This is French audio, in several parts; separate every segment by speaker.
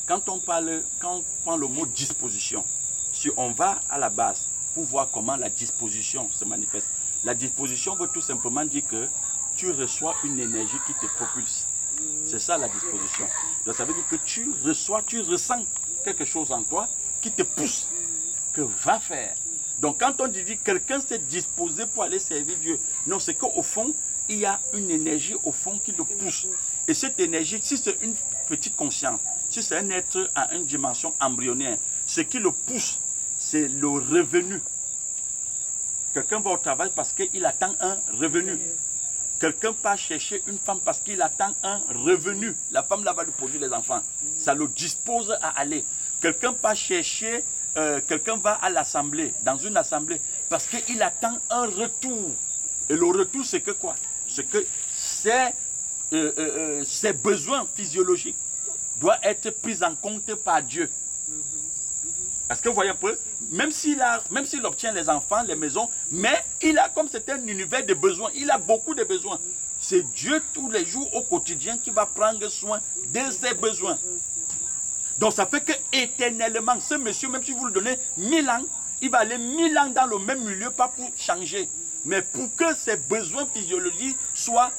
Speaker 1: quand on prend le mot disposition, si on va à la base pour voir comment la disposition se manifeste, la disposition veut tout simplement dire que tu reçois une énergie qui te propulse. C'est ça la disposition. Donc ça veut dire que tu ressens quelque chose en toi qui te pousse, que va faire. Donc quand on dit quelqu'un s'est disposé pour aller servir Dieu, non, c'est qu'au fond, il y a une énergie au fond qui le pousse. Et cette énergie, si c'est une petite conscience, si c'est un être à une dimension embryonnaire, ce qui le pousse, c'est le revenu. Quelqu'un va au travail parce qu'il attend un revenu. Quelqu'un part chercher une femme parce qu'il attend un revenu. La femme là va lui produire les enfants. Ça le dispose à aller. Quelqu'un part chercher, quelqu'un va à l'assemblée, dans une assemblée, parce qu'il attend un retour. Et le retour, c'est que quoi? C'est que ses besoins physiologiques doivent être pris en compte par Dieu. Est-ce que vous voyez un peu? Même s'il obtient les enfants, les maisons, mais il a, comme c'est un univers de besoins, il a beaucoup de besoins. C'est Dieu tous les jours au quotidien qui va prendre soin de ses besoins. Donc ça fait que éternellement, ce monsieur, même si vous lui donnez 1000 ans, il va aller 1000 ans dans le même milieu, pas pour changer, mais pour que ses besoins physiologiques soient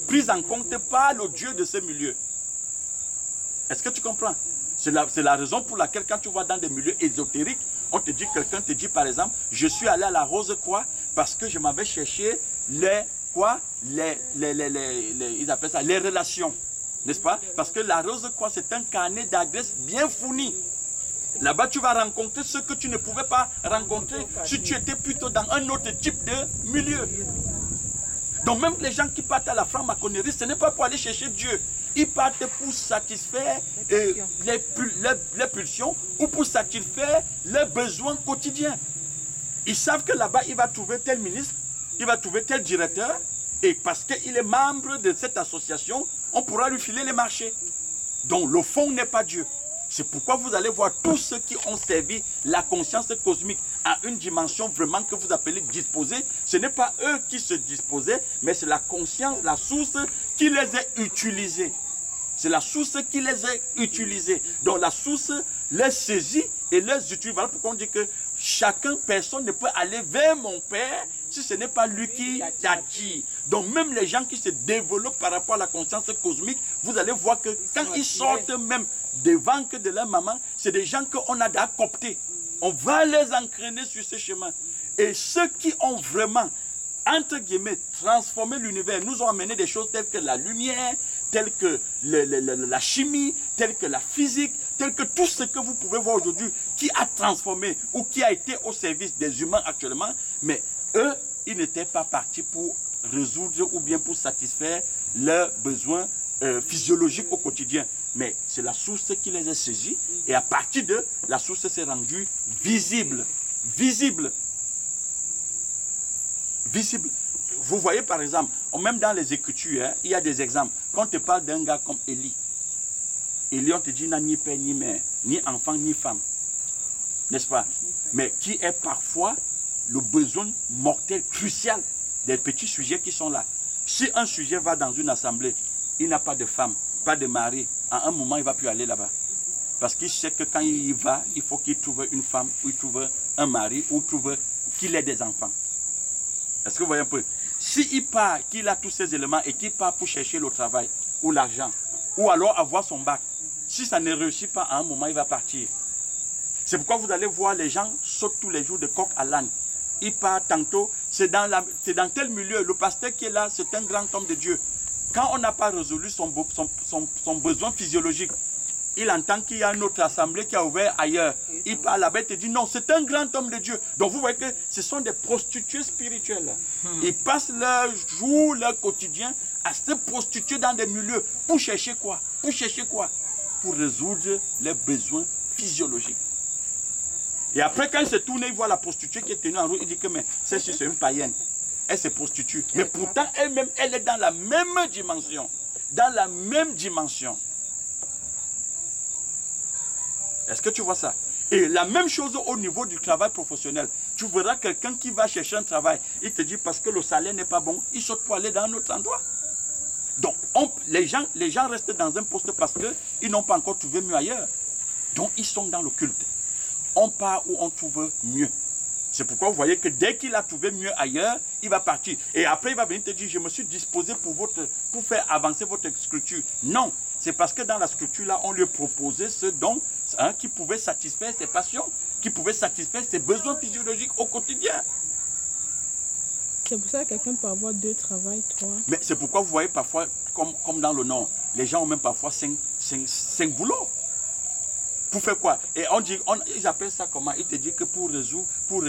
Speaker 1: pris en compte par le Dieu de ce milieu. Est-ce que tu comprends? C'est la raison pour laquelle quand tu vas dans des milieux ésotériques, on te dit, quelqu'un te dit par exemple, je suis allé à la Rose-Croix parce que je m'avais cherché ils appellent ça les relations, n'est-ce pas? Parce que la Rose-Croix, c'est un carnet d'adresses bien fourni. Là-bas, tu vas rencontrer ce que tu ne pouvais pas rencontrer si tu étais plutôt dans un autre type de milieu. Donc même les gens qui partent à la franc-maçonnerie, ce n'est pas pour aller chercher Dieu. Ils partent pour satisfaire les pulsions ou pour satisfaire les besoins quotidiens. Ils savent que là-bas, il va trouver tel ministre, il va trouver tel directeur, et parce qu'il est membre de cette association, on pourra lui filer les marchés. Donc le fond n'est pas Dieu. C'est pourquoi vous allez voir tous ceux qui ont servi la conscience cosmique à une dimension vraiment que vous appelez disposée. Ce n'est pas eux qui se disposaient, mais c'est la conscience, la source qui les a utilisés. C'est la source qui les a utilisés. Donc la source les saisit et les utilise. Voilà pourquoi on dit que personne ne peut aller vers mon Père si ce n'est pas lui qui t'attire. Donc même les gens qui se développent par rapport à la conscience cosmique, vous allez voir que quand ils sortent même devant que de leur maman, c'est des gens qu'on a déjà cooptés. On va les entraîner sur ce chemin. Et ceux qui ont vraiment, entre guillemets, transformé l'univers, nous ont amené des choses telles que la lumière, telles que la chimie, telles que la physique, telles que tout ce que vous pouvez voir aujourd'hui qui a transformé ou qui a été au service des humains actuellement. Mais eux, ils n'étaient pas partis pour résoudre ou bien pour satisfaire leurs besoins physiologiques au quotidien. Mais c'est la source qui les a saisis et à partir de la source s'est rendue visible. Visible. Visible. Vous voyez par exemple, même dans les Écritures, il y a des exemples. Quand on te parle d'un gars comme Élie, on te dit n'a ni père ni mère, ni enfant ni femme. N'est-ce pas? Mais qui est parfois le besoin mortel, crucial des petits sujets qui sont là. Si un sujet va dans une assemblée, il n'a pas de femme, pas de mari, à un moment il ne va plus aller là-bas. Parce qu'il sait que quand il y va, il faut qu'il trouve une femme, ou il trouve un mari, ou qu'il ait des enfants. Est-ce que vous voyez un peu? S'il part, qu'il a tous ces éléments et qu'il part pour chercher le travail, ou l'argent, ou alors avoir son bac, si ça ne réussit pas, à un moment il va partir. C'est pourquoi vous allez voir les gens sautent tous les jours de coq à l'âne. Il part tantôt, c'est dans tel milieu, le pasteur qui est là, c'est un grand homme de Dieu. Quand on n'a pas résolu son besoin physiologique, il entend qu'il y a une autre assemblée qui a ouvert ailleurs. Il parle là-bas et te dit non, c'est un grand homme de Dieu. Donc vous voyez que ce sont des prostituées spirituelles. Ils passent leur jour, leur quotidien à se prostituer dans des milieux. Pour chercher quoi? Pour chercher quoi? Pour résoudre les besoins physiologiques. Et après, quand il se tourne, il voit la prostituée qui est tenue en route. Il dit que mais celle-ci, c'est une païenne. Elle se prostitue. Mais pourtant, elle-même, elle est dans la même dimension. Dans la même dimension. Est-ce que tu vois ça? Et la même chose au niveau du travail professionnel. Tu verras quelqu'un qui va chercher un travail. Il te dit parce que le salaire n'est pas bon, il saute pour aller dans un autre endroit. Donc, les gens restent dans un poste parce qu'ils n'ont pas encore trouvé mieux ailleurs. Donc, ils sont dans le culte. On part où on trouve mieux. C'est pourquoi vous voyez que dès qu'il a trouvé mieux ailleurs, il va partir. Et après, il va venir te dire, je me suis disposé pour faire avancer votre sculpture. Non, c'est parce que dans la sculpture-là, on lui proposait ce don qui pouvait satisfaire ses passions, qui pouvait satisfaire ses besoins physiologiques au quotidien.
Speaker 2: C'est pour ça que quelqu'un peut avoir 2 travails, 3.
Speaker 1: Mais c'est pourquoi vous voyez parfois, comme dans le Nord, les gens ont même parfois 5 boulots. Pour faire quoi? Et ils appellent ça comment? Ils te disent que pour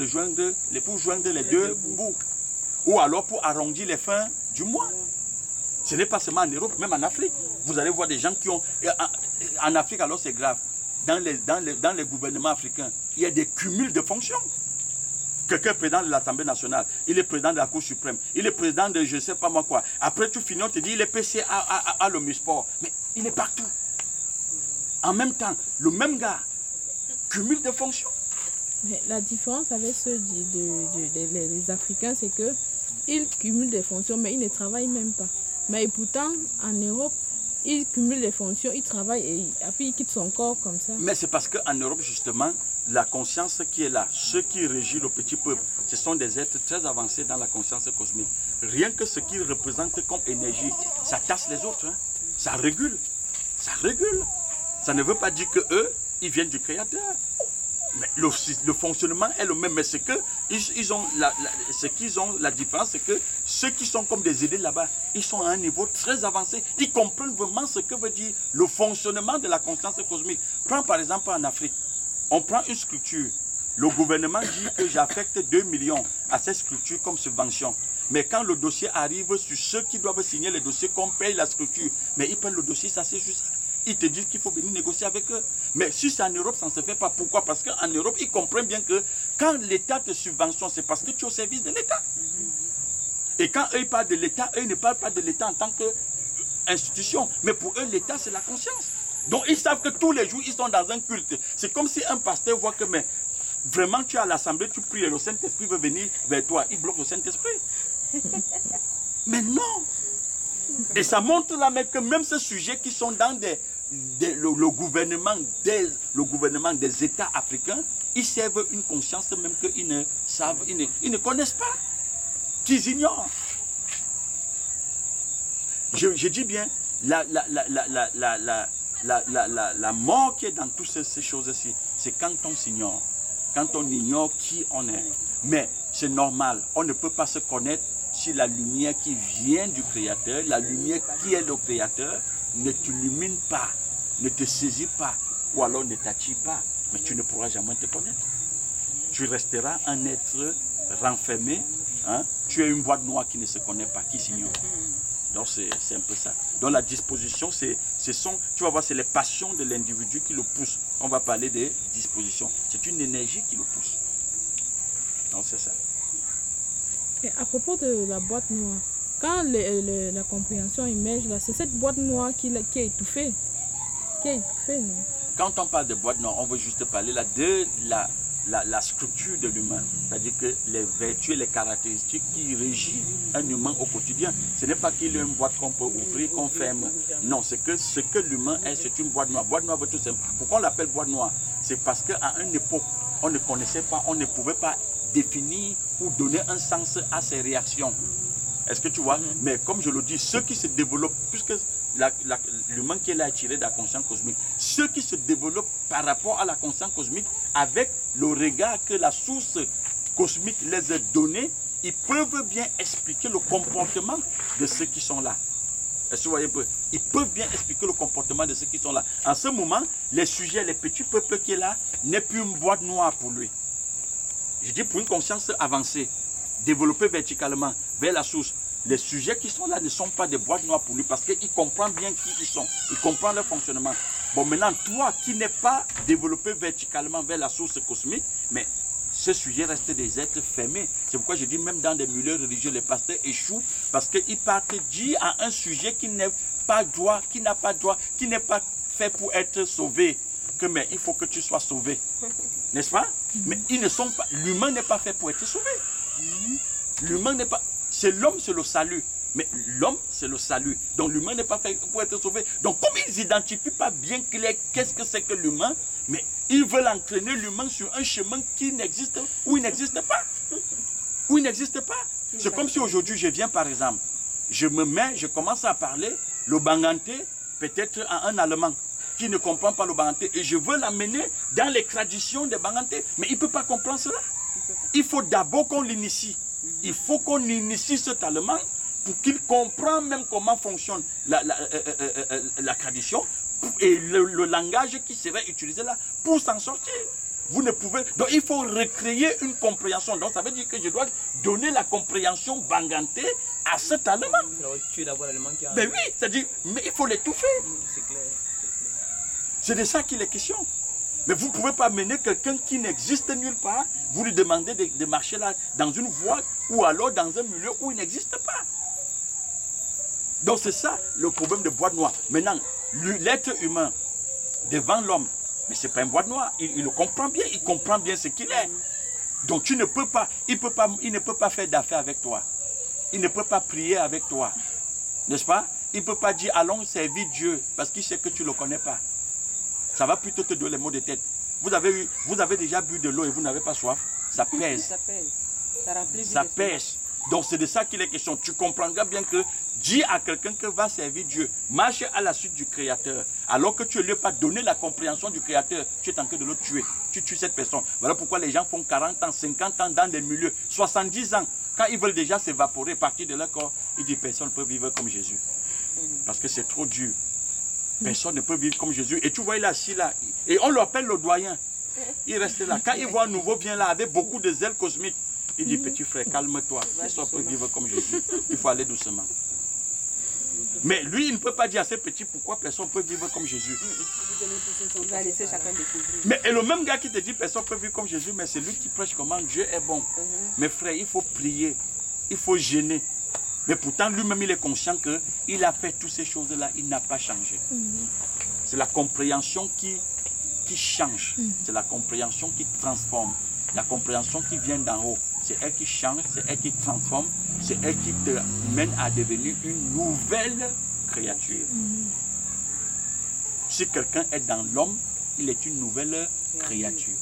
Speaker 1: joindre les deux bouts. Ou alors pour arrondir les fins du mois. Ce n'est pas seulement en Europe, même en Afrique. Vous allez voir des gens qui ont... En Afrique, alors c'est grave. Dans les gouvernements africains, il y a des cumuls de fonctions. Quelqu'un est président de l'Assemblée nationale, il est président de la Cour suprême, il est président de je ne sais pas moi quoi. Après tout fini, on te dit il est PCA à l'Omusport. Mais il est partout. En même temps, le même gars cumule de fonctions.
Speaker 2: Mais la différence avec ceux des Africains, c'est qu'ils cumulent des fonctions, mais ils ne travaillent même pas. Mais pourtant, en Europe, ils cumulent les fonctions, ils travaillent et puis ils quittent son corps comme ça.
Speaker 1: Mais c'est parce qu'en Europe, justement, la conscience qui est là, ceux qui régissent le petit peuple, ce sont des êtres très avancés dans la conscience cosmique. Rien que ce qu'ils représentent comme énergie, ça casse les autres. Hein. Ça régule. Ça régule. Ça ne veut pas dire qu'eux, ils viennent du Créateur. Mais le fonctionnement est le même. Mais c'est que ce qu'ils ont, la différence, c'est que ceux qui sont comme des idées là-bas, ils sont à un niveau très avancé. Ils comprennent vraiment ce que veut dire le fonctionnement de la conscience cosmique. Prends par exemple en Afrique. On prend une sculpture. Le gouvernement dit que j'affecte 2 millions à cette sculpture comme subvention. Mais quand le dossier arrive sur ceux qui doivent signer le dossier, qu'on paye la sculpture, mais ils prennent le dossier, ça c'est juste. Ils te disent qu'il faut venir négocier avec eux. Mais si c'est en Europe, ça ne se fait pas. Pourquoi? Parce qu'en Europe, ils comprennent bien que quand l'État te subventionne, c'est parce que tu es au service de l'État. Et quand eux parlent de l'État, eux ne parlent pas de l'État en tant qu'institution. Mais pour eux, l'État, c'est la conscience. Donc ils savent que tous les jours, ils sont dans un culte. C'est comme si un pasteur voit que mais, vraiment tu es à l'assemblée, tu pries et le Saint-Esprit veut venir vers toi. Il bloque le Saint-Esprit. Mais non. Et ça montre là même que même ces sujets qui sont dans le gouvernement des États africains, ils servent une conscience même qu'ils ne savent, ils ne connaissent pas, qu'ils ignorent. Je dis bien, la mort qui est dans toutes ces choses-ci, c'est quand on s'ignore, quand on ignore qui on est. Mais c'est normal, on ne peut pas se connaître si la lumière qui vient du Créateur, la lumière qui est le Créateur, ne t'illumine pas, ne te saisit pas, ou alors ne t'attire pas, mais tu ne pourras jamais te connaître. Tu resteras un être renfermé, hein? Tu es une boîte noire qui ne se connaît pas, qui s'ignore. Donc c'est un peu ça. Donc la disposition, tu vas voir, c'est les passions de l'individu qui le poussent. On va parler des dispositions. C'est une énergie qui le pousse. Donc c'est ça.
Speaker 2: Et à propos de la boîte noire, quand la compréhension émerge, là, c'est cette boîte noire qui est étouffée. Qui est étouffée, non?
Speaker 1: Quand on parle de boîte noire, on veut juste parler là de la structure de l'humain. C'est-à-dire que les vertus et les caractéristiques qui régissent un humain au quotidien. Ce n'est pas qu'il y a une boîte qu'on peut ouvrir, qu'on ferme. Non, c'est que ce que l'humain est, c'est une boîte noire. Boîte noire veut tout simple. Pourquoi on l'appelle boîte noire? C'est parce qu'à une époque, on ne connaissait pas, on ne pouvait pas définir ou donner un sens à ces réactions. Est-ce que tu vois? Mais comme je le dis, ceux qui se développent, puisque l'humain qui est là est tiré de la conscience cosmique, ceux qui se développent par rapport à la conscience cosmique, avec le regard que la source cosmique les a donné, ils peuvent bien expliquer le comportement de ceux qui sont là. Est-ce que vous voyez un peu? Ils peuvent bien expliquer le comportement de ceux qui sont là. En ce moment, les sujets, les petits peuples qui est là, n'est plus une boîte noire pour lui. Je dis pour une conscience avancée, développée verticalement, vers la source. Les sujets qui sont là ne sont pas des boîtes noires pour lui parce qu'il comprend bien qui ils sont. Il comprend leur fonctionnement. Bon, maintenant, toi qui n'es pas développé verticalement vers la source cosmique, mais ce sujet reste des êtres fermés. C'est pourquoi je dis même dans des milieux religieux, les pasteurs échouent parce qu'ils partent dire à un sujet qui n'est pas droit, qui n'a pas droit, qui n'est pas fait pour être sauvé, que mais il faut que tu sois sauvé. N'est-ce pas? Mais ils ne sont pas. L'humain n'est pas fait pour être sauvé. L'humain n'est pas. C'est l'homme, c'est le salut. Mais l'homme, c'est le salut. Donc l'humain n'est pas fait pour être sauvé. Donc comme ils n'identifient pas bien clair qu'est-ce que c'est que l'humain, mais ils veulent entraîner l'humain sur un chemin qui n'existe, où il n'existe pas. Où il n'existe pas. C'est comme si aujourd'hui je viens par exemple, je commence à parler le banganté peut-être à un Allemand qui ne comprend pas le banganté et je veux l'amener dans les traditions des bangantés. Mais il ne peut pas comprendre cela. Il faut d'abord qu'on l'initie. Il faut qu'on initie cet Allemand pour qu'il comprenne même comment fonctionne la tradition et le langage qui serait utilisé là pour s'en sortir. Vous ne pouvez... Donc il faut recréer une compréhension. Donc ça veut dire que je dois donner la compréhension banganté à cet Allemand.
Speaker 3: Tu d'abord l'Allemand qui a...
Speaker 1: Mais oui, c'est-à-dire, mais il faut l'étouffer.
Speaker 3: C'est clair.
Speaker 1: C'est de ça qu'il est question. Mais vous ne pouvez pas mener quelqu'un qui n'existe nulle part, vous lui demandez de marcher là dans une voie ou alors dans un milieu où il n'existe pas. Donc c'est ça le problème de boîte noire. Maintenant, l'être humain devant l'homme, mais ce n'est pas une boîte noire, il le comprend bien ce qu'il est. Donc tu ne peux pas, il ne peut pas faire d'affaires avec toi. Il ne peut pas prier avec toi. N'est-ce pas? Il ne peut pas dire allons servir Dieu parce qu'il sait que tu ne le connais pas. Ça va plutôt te donner les maux de tête. Vous avez déjà bu de l'eau et vous n'avez pas soif. Ça pèse.
Speaker 4: Ça pèse. Ça remplit
Speaker 1: Ça pèse. Donc c'est de ça qu'il est question. Tu comprendras bien que dis à quelqu'un que va servir Dieu, marche à la suite du Créateur. Alors que tu ne lui as pas donné la compréhension du Créateur, tu es en train de le tuer. Tu tues cette personne. Voilà pourquoi les gens font 40 ans, 50 ans dans des milieux, 70 ans. Quand ils veulent déjà s'évaporer, partir de leur corps, ils disent personne ne peut vivre comme Jésus. Parce que c'est trop dur. Personne ne peut vivre comme Jésus. Et tu vois, il est assis là. Et on l'appelle le doyen. Il reste là. Quand il voit un nouveau bien là, avec beaucoup de zèle cosmique, il dit, petit frère, calme-toi. Personne ne peut vivre comme Jésus. Il faut aller doucement. Mais lui, il ne peut pas dire à ces petits pourquoi personne ne peut vivre comme Jésus.
Speaker 4: Il va laisser chacun découvrir.
Speaker 1: Mais et le même gars qui te dit personne ne peut vivre comme Jésus, mais c'est lui qui prêche comment Dieu est bon. Mais frère, il faut prier. Il faut gêner. Mais pourtant, lui-même, il est conscient qu'il a fait toutes ces choses-là, il n'a pas changé. C'est la compréhension qui change. C'est la compréhension qui transforme. La compréhension qui vient d'en haut. C'est elle qui change, c'est elle qui transforme, c'est elle qui te mène à devenir une nouvelle créature. Si quelqu'un est dans l'homme, il est une nouvelle créature.